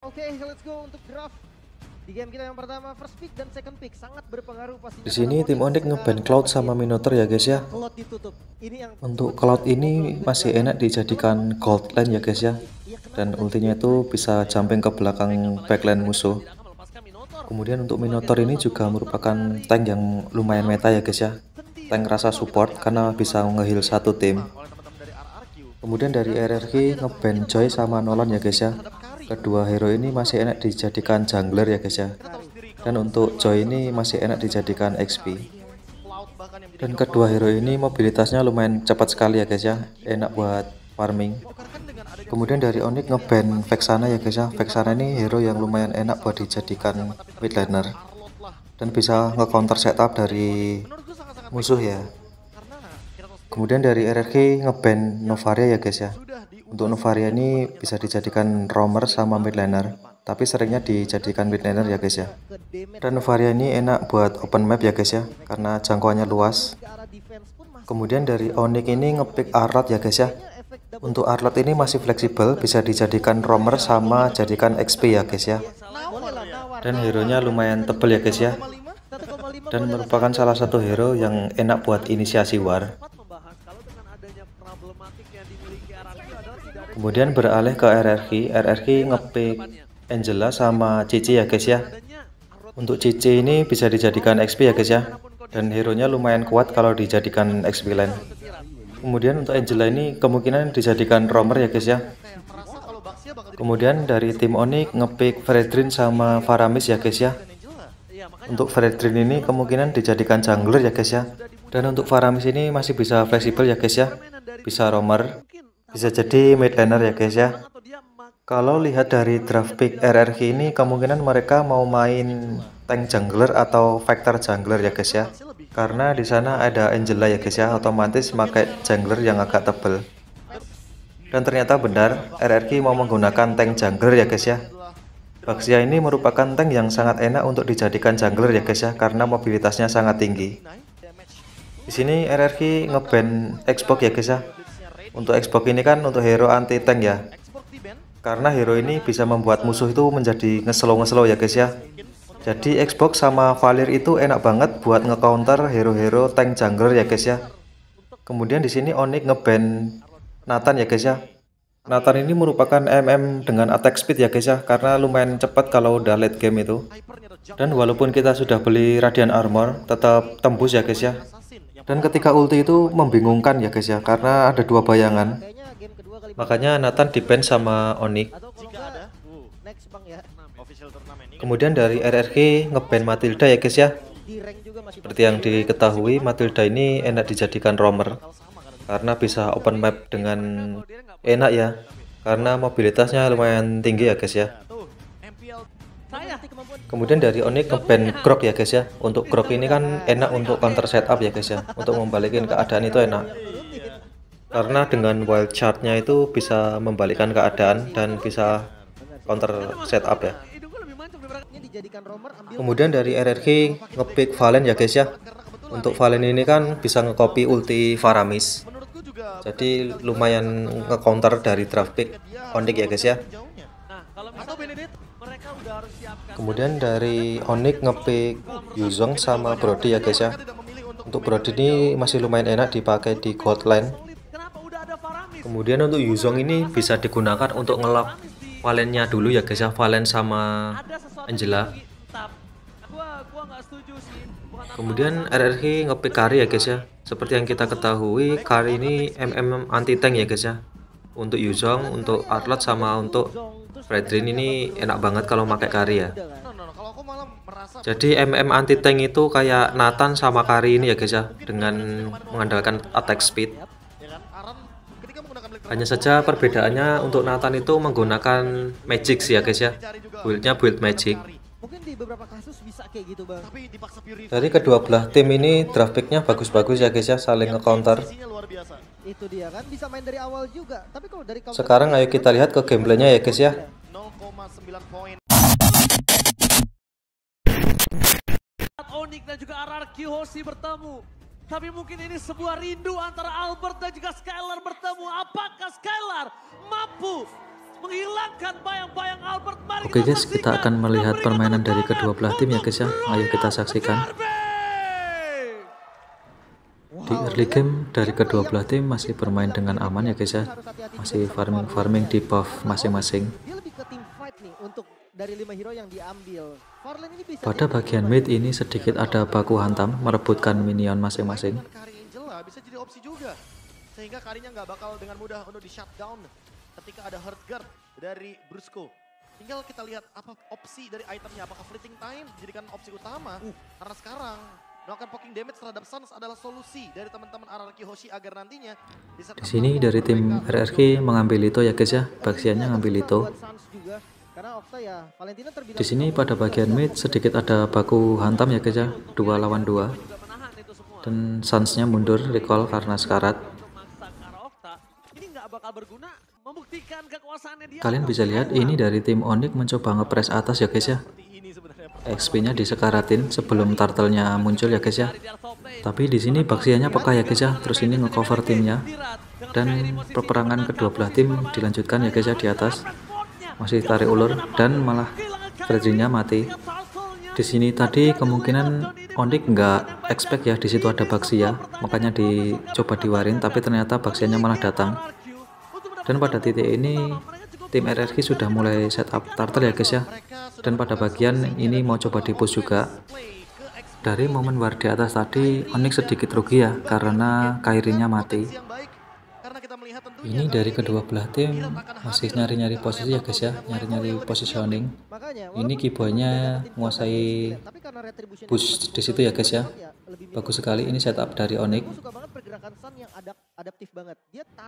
Oke, let's go untuk draft. Di game kita yang pertama, first pick dan second pick sangat berpengaruh pastinya. Di sini tim Onyx ngeban Cloud sama Minotaur ya guys ya. Cloud ditutup. Ini yang Untuk Cloud ini masih enak dijadikan gold lane ya guys ya. Dan ultinya itu bisa jumping ke belakang backline musuh. Kemudian untuk Minotaur ini juga merupakan tank yang lumayan meta ya guys ya. Tank rasa support karena bisa nge-heal satu tim. Kemudian dari RRQ ngeban Joy sama Nolan ya guys ya. Kedua hero ini masih enak dijadikan jungler ya guys ya. Dan untuk Joy ini masih enak dijadikan XP. Dan kedua hero ini mobilitasnya lumayan cepat sekali ya guys ya. Enak buat farming. Kemudian dari Onyx ngeban Vexana ya guys ya. Vexana ini hero yang lumayan enak buat dijadikan mid laner. Dan bisa nge-counter setup dari musuh ya. Kemudian dari RRQ ngeban Novaria ya guys ya. Untuk Novaria ini bisa dijadikan roamer sama mid laner, tapi seringnya dijadikan mid laner ya guys ya. Dan Novaria ini enak buat open map ya guys ya, karena jangkauannya luas. Kemudian dari Onyx ini ngepick Arlott ya guys ya. Untuk Arlott ini masih fleksibel, bisa dijadikan roamer sama jadikan XP ya guys ya. Dan hero-nya lumayan tebel ya guys ya. Dan merupakan salah satu hero yang enak buat inisiasi war. Kemudian beralih ke RRQ ngepick Angela sama Cici ya guys ya. Untuk Cici ini bisa dijadikan XP ya guys ya. Dan hero-nya lumayan kuat kalau dijadikan XP lane. Kemudian untuk Angela ini kemungkinan dijadikan roamer ya guys ya. Kemudian dari tim Onyx ngepick Fredrin sama Faramis ya guys ya. Untuk Fredrin ini kemungkinan dijadikan jungler ya guys ya. Dan untuk Faramis ini masih bisa fleksibel ya guys ya. Bisa roamer. Bisa jadi mid laner ya guys ya. Kalau lihat dari draft pick RRQ ini kemungkinan mereka mau main tank jungler atau vector jungler ya guys ya. Karena di sana ada Angela ya guys ya, otomatis pakai jungler yang agak tebel. Dan ternyata benar RRQ mau menggunakan tank jungler ya guys ya. Baxia ini merupakan tank yang sangat enak untuk dijadikan jungler ya guys ya, karena mobilitasnya sangat tinggi. Di sini RRQ ngeban Xbox ya guys ya. Untuk Xbox ini kan untuk hero anti tank ya. Karena hero ini bisa membuat musuh itu menjadi ngeslow ya guys ya. Jadi Xbox sama Valir itu enak banget buat nge-counter hero-hero tank jungler ya guys ya. Kemudian di sini Onyx ngeban Nathan ya guys ya. Nathan ini merupakan MM dengan attack speed ya guys ya, karena lumayan cepat kalau udah late game itu. Dan walaupun kita sudah beli Radiant Armor, tetap tembus ya guys ya. Dan ketika ulti itu membingungkan ya guys ya, karena ada dua bayangan. Makanya Nathan depend sama Onyx. Kemudian dari RRQ ngeban Matilda ya guys ya. Seperti yang diketahui, Matilda ini enak dijadikan roamer. Karena bisa open map dengan enak ya. Karena mobilitasnya lumayan tinggi ya guys ya. Kemudian dari Onyx ngeban Grok ya guys ya. Untuk Grok ini kan enak untuk counter setup ya guys ya. Untuk membalikin keadaan itu enak. Karena dengan wild chartnya itu bisa membalikkan keadaan dan bisa counter setup ya. Kemudian dari RRQ ngepick Valen ya guys ya. Untuk Valen ini kan bisa nge-copy ulti Faramis. Jadi lumayan nge-counter dari draft pick Onyx ya guys ya. Kemudian dari Onyx ngepick Yuzong sama Brody ya guys ya. Untuk Brody ini masih lumayan enak dipakai di gold lane. Kemudian untuk Yuzong ini bisa digunakan untuk ngelock Valennya dulu ya guys ya. Valen sama Angela. Kemudian RRQ ngepick Kari ya guys ya. Seperti yang kita ketahui, Kari ini MM anti tank ya guys ya. Untuk Yuzong, untuk Arlott sama untuk Fredrin ini enak banget kalau pakai Kari ya. Jadi MM anti tank itu kayak Nathan sama Kari ini ya guys ya, dengan mengandalkan attack speed. Hanya saja perbedaannya untuk Nathan itu menggunakan magic sih ya guys ya. Buildnya build magic. Dari kedua belah tim ini draft picknya bagus-bagus ya guys ya, saling nge-counter. Sekarang ayo kita lihat ke gameplaynya ya guys ya. Onyx dan juga RRQ Hoshi bertemu. Tapi mungkin ini sebuah rindu antara Albert dan juga Skylar bertemu. Apakah Skylar mampu menghilangkan bayang-bayang Albert. Mari Oke guys, saksikan kita akan melihat permainan dari kedua belah tim ya guys ya. Ayo kita saksikan. Di early game dari kedua belah tim masih bermain dengan aman ya guys ya. Masih farming di buff masing-masing. Dia lebih ke team fight nih untuk dari 5 hero yang diambil. Farlan ini bisa Pada bagian mid ini sedikit ada baku hantam merebutkan minion masing-masing. Kari Angela bisa jadi opsi juga. Sehingga Karinya nggak bakal dengan mudah untuk di shutdown ketika ada Hurt Guard dari Brusco. Tinggal kita lihat apa opsi dari itemnya. Apakah fleeting time dijadikan opsi utama? Karena sekarang melakukan poking damage terhadap Suns adalah solusi dari teman-teman RRQ Hoshi agar nantinya Di sini dari tim RRQ mengambil Lito ya guys ya. Baksiannya ngambil Lito. Di sini pada bagian mid sedikit ada baku hantam ya guys ya. 2 lawan 2. Dan Suns-nya mundur recall karena sekarat. Kalian bisa lihat ini dari tim Onyx mencoba ngepres atas ya guys ya. XP-nya disekaratin sebelum turtle-nya muncul ya guys ya. Tapi di sini Baksiannya peka ya guys ya. Terus ini ngecover timnya. Dan peperangan kedua belah tim dilanjutkan ya guys ya di atas. Masih tarik ulur dan malah Freddy-nya mati. Di sini tadi kemungkinan Onyx nggak expect ya di situ ada Baksia, makanya dicoba diwarin tapi ternyata Baksiannya malah datang. Dan pada titik ini tim RRQ sudah mulai setup turtle ya guys ya. Dan pada bagian ini mau coba di-push juga. Dari momen war di atas tadi Onyx sedikit rugi ya karena Kairinya mati. Ini dari kedua belah tim masih nyari-nyari posisi ya guys ya, nyari-nyari positioning. Ini keyboardnya menguasai push di situ ya guys ya. Bagus sekali ini setup dari Onyx.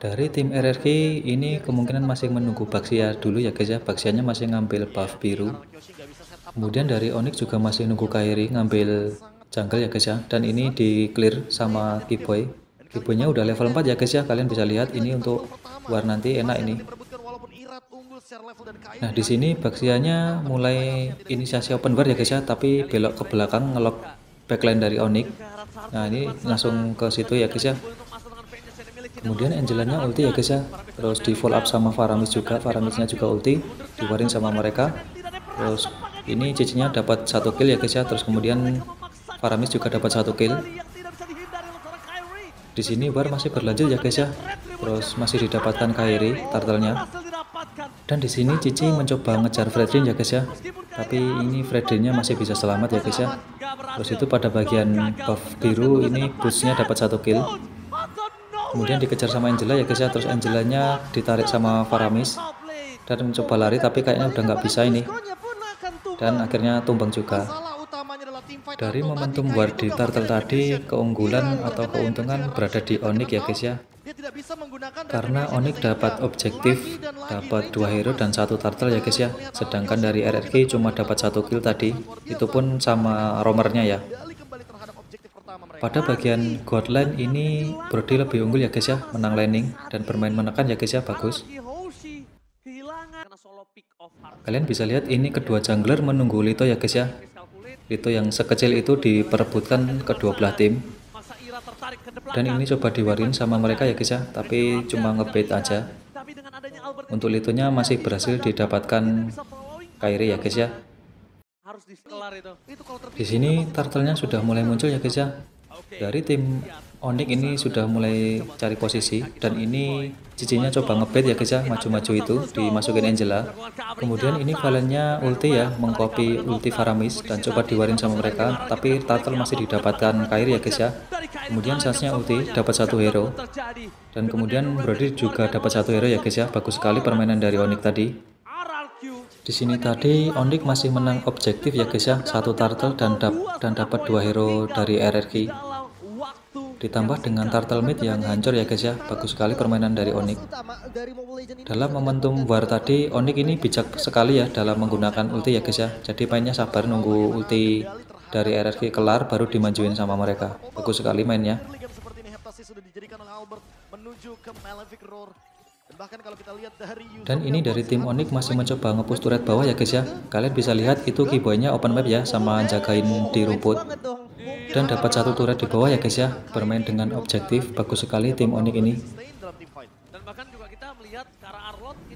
Dari tim RRQ ini kemungkinan masih menunggu Baksia dulu ya guys ya. Baksianya masih ngambil buff biru. Kemudian dari Onyx juga masih nunggu Kairi ngambil jungle ya guys ya. Dan ini di clear sama Keyboy. Keyboynya udah level 4 ya guys ya. Kalian bisa lihat ini untuk war nanti enak ini. Nah di sini Baksianya mulai inisiasi open war ya guys ya. Tapi belok ke belakang ngelok backline dari Onyx. Nah ini langsung ke situ ya guys ya. Kemudian Angelanya ulti ya guys ya. Terus di follow up sama Faramis juga. Faramisnya juga ulti. Diwarin sama mereka. Terus ini CC-nya dapat 1 kill ya guys ya. Terus kemudian Faramis juga dapat 1 kill. Di sini war masih berlanjut ya guys ya. Terus masih didapatkan Kairi turtle-nya. Dan di sini Cici mencoba ngejar Fredrin ya guys ya. Tapi ini Fredrinnya masih bisa selamat ya guys ya. Terus itu pada bagian buff biru ini boost-nya dapat 1 kill. Kemudian dikejar sama Angela ya guys ya. Terus Angelanya ditarik sama Faramis dan mencoba lari tapi kayaknya udah nggak bisa ini. Dan akhirnya tumbang juga. Dari momentum war di turtle tadi, keunggulan atau keuntungan berada di Onyx ya guys ya. Karena Onyx dapat objektif, dapat 2 hero dan 1 turtle ya guys ya. Sedangkan dari RRQ cuma dapat 1 kill tadi, itu pun sama roamernya ya. Pada bagian god lane ini Brody lebih unggul ya guys ya, menang laning dan bermain menekan ya guys ya, bagus. Kalian bisa lihat ini kedua jungler menunggu Lito ya guys ya. Lito yang sekecil itu diperebutkan kedua belah tim. Dan ini coba diwarin sama mereka ya guys ya, tapi cuma ngebait aja. Untuk Litonya masih berhasil didapatkan Kairi ya guys ya. Di sini turtle-nya sudah mulai muncul ya guys ya. Dari tim Onyx ini sudah mulai cari posisi dan ini Cici-nya coba ngebait ya guys ya, maju-maju itu dimasukin Angela. Kemudian ini Valen-nya ulti ya, mengcopy ulti Faramis dan coba diwarin sama mereka, tapi turtle masih didapatkan Kairi ya guys ya. Kemudian Suns-nya ulti dapat 1 hero. Dan kemudian Brody juga dapat 1 hero ya guys ya. Bagus sekali permainan dari Onyx tadi. Di sini tadi Onyx masih menang objektif ya guys ya, 1 turtle dan dapat 2 hero dari RRQ. Ditambah dengan turtle mid yang hancur ya guys ya. Bagus sekali permainan dari Onyx. Dalam momentum war tadi Onyx ini bijak sekali ya dalam menggunakan ulti ya guys ya. Jadi mainnya sabar nunggu ulti dari RRQ kelar baru dimajuin sama mereka. Bagus sekali mainnya. Dan ini dari tim Onyx masih mencoba ngepush turret bawah ya guys ya. Kalian bisa lihat itu keyboardnya open map ya, sama jagain di rumput. Dan dapat 1 turret di bawah ya guys ya. Bermain dengan objektif, bagus sekali tim Onyx ini. Dan bahkan juga kita melihat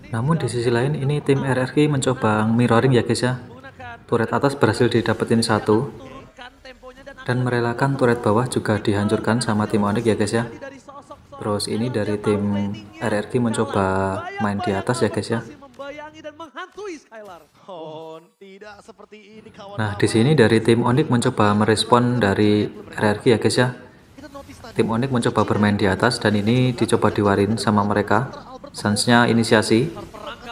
Namun di sisi lain ini tim RRQ mencoba mirroring ya guys ya. Turret atas berhasil didapetin satu, dan merelakan turret bawah juga dihancurkan sama tim Onyx ya guys ya. Terus ini dari tim RRQ mencoba main di atas ya guys ya. Tidak seperti ini kawan. Nah di sini dari tim Onyx mencoba merespon dari RRQ ya guys ya. Tim Onyx mencoba bermain di atas dan ini dicoba diwarin sama mereka. Sansnya inisiasi,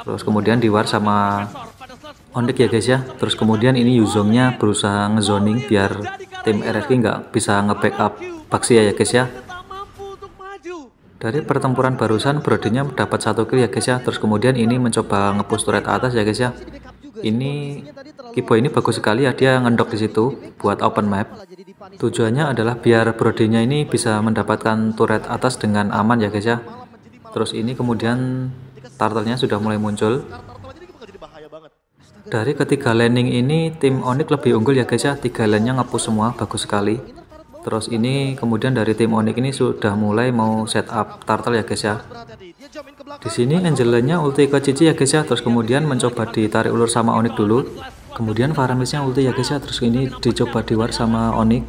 terus kemudian diwar sama Onyx ya guys ya. Terus kemudian ini Yuzongnya berusaha ngezoning biar tim RRQ nggak bisa nge-backup Baxia ya guys ya. Dari pertempuran barusan Brodinya dapat 1 kill ya guys ya. Terus kemudian ini mencoba nge-push turret atas ya guys ya. Ini Kibo ini bagus sekali ya, dia ngendok di situ buat open map. Tujuannya adalah biar Brodinya ini bisa mendapatkan turret atas dengan aman ya guys ya. Terus ini kemudian turtle-nya sudah mulai muncul. Dari ketiga landing ini tim Onyx lebih unggul ya guys ya. 3 lane-nya nge-push semua, bagus sekali. Terus ini kemudian dari tim Onyx ini sudah mulai mau setup turtle ya guys ya. Di sini Angelanya ulti ke Cici ya guys ya. Terus kemudian mencoba ditarik ulur sama Onyx dulu. Kemudian Faramisnya ulti ya guys ya. Terus ini dicoba diwar sama Onyx.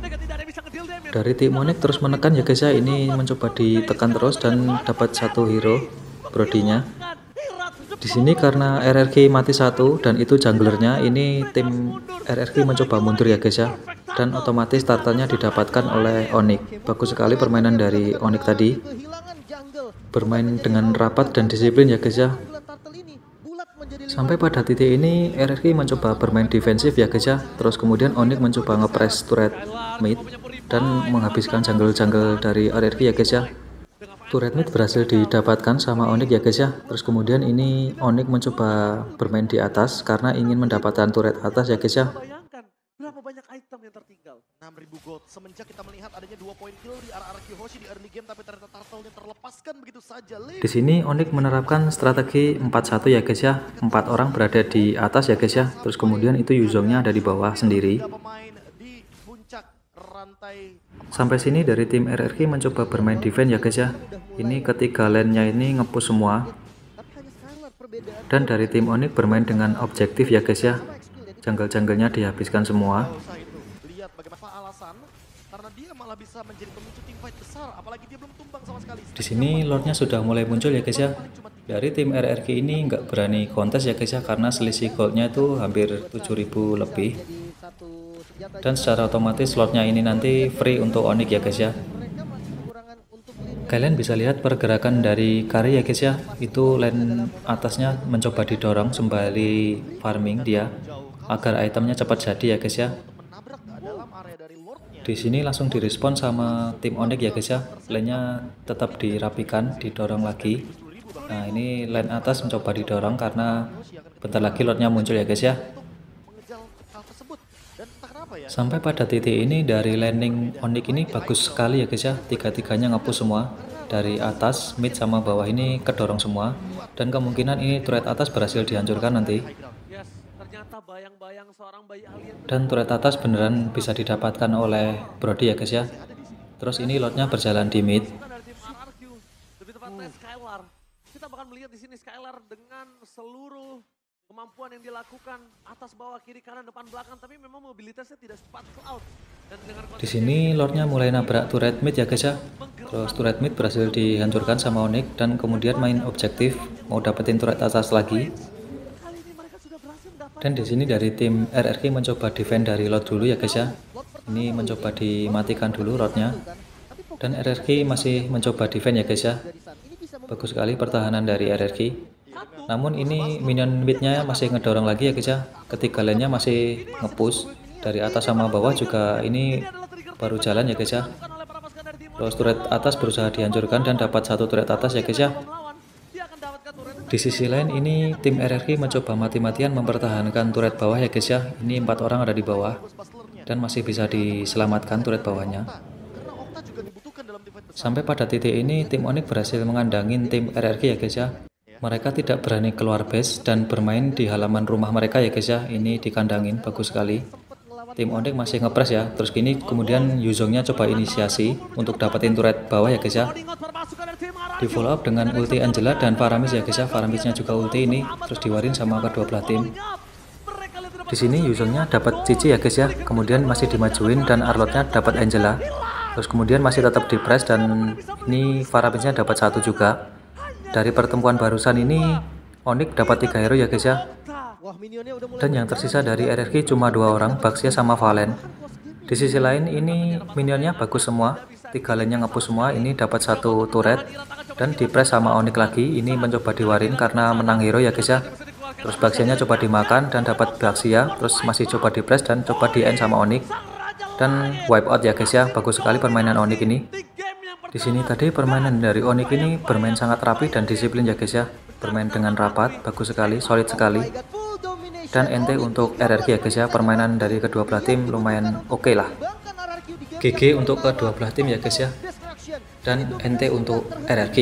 Dari tim Onyx terus menekan ya guys ya. Ini mencoba ditekan terus dan dapat 1 hero Brodinya. Di sini karena RRQ mati 1 dan itu junglernya, ini tim RRQ mencoba mundur ya guys ya. Dan otomatis turtle-nya didapatkan oleh Onyx. Bagus sekali permainan dari Onyx tadi. Bermain dengan rapat dan disiplin ya guys ya. Sampai pada titik ini RRQ mencoba bermain defensif ya guys ya. Terus kemudian Onyx mencoba ngepress turret mid dan menghabiskan jungle-jungle dari RRQ ya guys ya. Turret mid berhasil didapatkan sama Onyx ya guys ya. Terus kemudian ini Onyx mencoba bermain di atas karena ingin mendapatkan turret atas ya guys ya. Berapa banyak item yang tertinggal? 6.000 gold. Semenjak kita melihat adanya 2 poin kill di RRQ Hoshi di early game, tapi ternyata turtle-nya terlepaskan begitu saja. Di sini Onyx menerapkan strategi 4-1 ya guys ya. 4 orang berada di atas ya guys ya. Terus kemudian itu Yuzongnya ada di bawah sendiri. Di puncak rantai. Sampai sini dari tim RRQ mencoba bermain defense ya guys ya. Ini ketiga lane-nya ini nge-push semua. Dan dari tim Onyx bermain dengan objektif ya guys ya. Jungle-junglenya dihabiskan semua. Lihat bagaimana alasan karena dia malah bisa menjadi pemicu tim fight besar, apalagi dia belum tumbang sama sekali. Di sini lordnya sudah mulai muncul ya guys ya. Dari tim RRQ ini nggak berani kontes ya guys ya, karena selisih goldnya itu hampir 7.000 lebih. Dan secara otomatis slotnya ini nanti free untuk Onyx ya guys ya. Kalian bisa lihat pergerakan dari Kari ya guys ya. Itu lane atasnya mencoba didorong sembari farming dia agar itemnya cepat jadi ya guys ya. Di sini langsung direspon sama tim Onyx ya guys ya. Lane-nya tetap dirapikan, didorong lagi. Nah ini lane atas mencoba didorong karena bentar lagi lordnya muncul ya guys ya. Sampai pada titik ini dari landing Onyx ini bagus sekali ya guys ya. Tiga-tiganya nge-push semua. Dari atas, mid sama bawah ini kedorong semua. Dan kemungkinan ini turret atas berhasil dihancurkan nanti. Dan turret atas beneran bisa didapatkan oleh Brody ya guys ya. Terus ini lordnya berjalan di mid. Lebih tepatnya Skylar. Kita bahkan melihat di sini Skylar dengan seluruh kemampuan yang dilakukan atas bawah kiri kanan depan belakang, tapi memang mobilitasnya tidak cepat Cloud. Dan dengan di sini lordnya mulai nabrak turret mid ya guys ya. Terus turret mid berhasil dihancurkan sama Onyx dan kemudian main objektif mau dapetin turret atas lagi. Dan di sini dari tim RRQ mencoba defend dari lord dulu ya guys ya. Ini mencoba dimatikan dulu lordnya. Dan RRQ masih mencoba defend ya guys ya. Bagus sekali pertahanan dari RRQ. Namun ini minion midnya masih ngedorong lagi ya guys ya. Ketiga lane-nya masih nge-push. Dari atas sama bawah juga ini baru jalan ya guys ya. Terus turret atas berusaha dihancurkan dan dapat 1 turret atas ya guys ya. Di sisi lain ini tim RRQ mencoba mati-matian mempertahankan turret bawah ya guys ya. Ini 4 orang ada di bawah dan masih bisa diselamatkan turret bawahnya. Sampai pada titik ini tim Onyx berhasil mengandangin tim RRQ ya guys ya. Mereka tidak berani keluar base dan bermain di halaman rumah mereka ya guys ya. Ini dikandangin bagus sekali. Tim Onyx masih ngepres ya. Terus gini kemudian Yuzongnya coba inisiasi untuk dapetin turret bawah ya guys ya. Di follow up dengan ulti Angela dan Faramis ya guys ya. Faramisnya juga ulti ini, terus diwarin sama kedua belah tim. Di sini usernya dapat Cici ya guys ya. Kemudian masih dimajuin dan Arlotnya dapat Angela. Terus kemudian masih tetap di press dan ini Faramisnya dapat 1 juga. Dari pertemuan barusan ini Onyx dapat 3 hero ya guys ya. Wah, minionnya udah mulai Dan yang tersisa dari RRQ cuma 2 orang, Baxia sama Valen. Di sisi lain ini minionnya bagus semua, 3 lane-nya ngepush semua, ini dapat 1 turret dan di press sama Onyx lagi. Ini mencoba diwarin karena menang hero ya guys ya. Terus Baxianya coba dimakan dan dapat Baxia, terus masih coba di press dan coba di end sama Onyx dan wipe out ya guys ya. Bagus sekali permainan Onyx ini. Di sini tadi permainan dari Onyx ini bermain sangat rapi dan disiplin ya guys ya. Bermain dengan rapat, bagus sekali, solid sekali. Dan ente untuk RRQ ya guys ya, permainan dari kedua belah tim lumayan oke lah. GG untuk kedua belah tim ya guys ya. Dan ente untuk RRQ.